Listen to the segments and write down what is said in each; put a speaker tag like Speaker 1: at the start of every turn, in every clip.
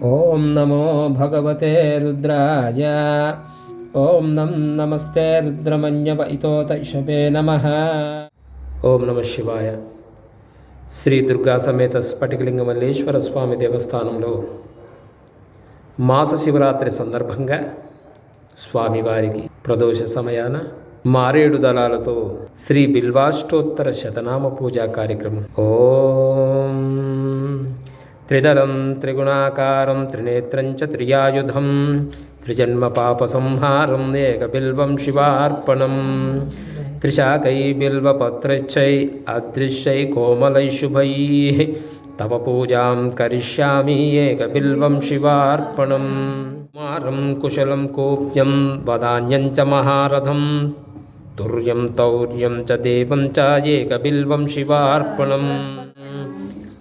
Speaker 1: ఓం నమో భగవతే రుద్రాయ. ఓం నమస్తే రుద్రమన్యవ ఇతోతైషవే నమః. ఓం నమ శివాయ. శ్రీ దుర్గా సమేత స్ఫటికలింగ మల్లేశ్వర స్వామి దేవస్థానంలో మాస శివరాత్రి సందర్భంగా స్వామివారికి ప్రదోష సమయాన మారేడు దళాలతో శ్రీ బిల్వాష్టోత్తర శతనామ పూజా కార్యక్రమం. ఓం త్రిదళం త్రిగుణాకారం త్రినేత్రం చ త్రియాయుధం త్రిజన్మ పాప సంహారం ఏకబిల్వం శివార్పణం త్రిశాకై బిల్వపత్రైశ్చై అదృశ్యై కోమలై శుభై తవ పూజాం కరిష్యామి ఏకబిల్వం శివార్పణం. కుమారం కుశలం కోప్యం వదాన్యం చ మహారథం తుర్యం తౌర్యం చ దేవం చ ఏకబిల్వం శివార్పణం.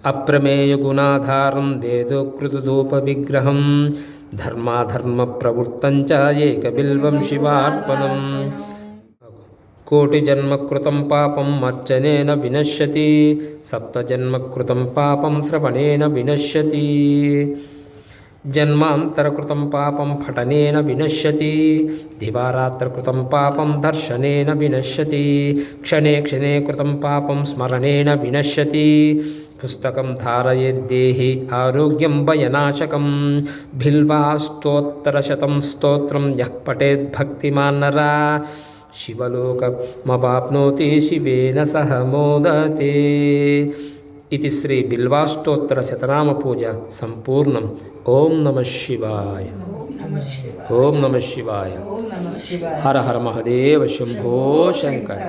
Speaker 1: అప్రమేయ గుణాధారం వేదోకృతధూప విగ్రహం ధర్మాధర్మ ప్రవృత్తం చ ఏకబిల్వం శివార్పణం. కోటిజన్మకృతం పాపం అర్చనేన వినశ్యతి సప్తజన్మకృతం పాపం శ్రవణేన వినశ్యతి జన్మాంతరకృతం పాపం పఠనేన వినశ్యతి దివారాత్రకృతం పాపం దర్శనేన వినశ్యతి క్షణే క్షణే కృతం పాపం స్మరణేన వినశ్యతి పుస్తకం ధారయేద్దేహి ఆరోగ్యం భయనాశకం బిల్వాష్టోత్తరశతం స్తోత్రం యః పఠేద్భక్తిమాన్ నరా శివలోకమవాప్నోతి శివేన సహ మోదతే. ఇది శ్రీ బిల్వాష్టోత్తర శతనామ పూజ సంపూర్ణం. ఓం నమ శివాయ. ఓం నమ శివాయ. హర హర మహదేవ శంభో శంకర.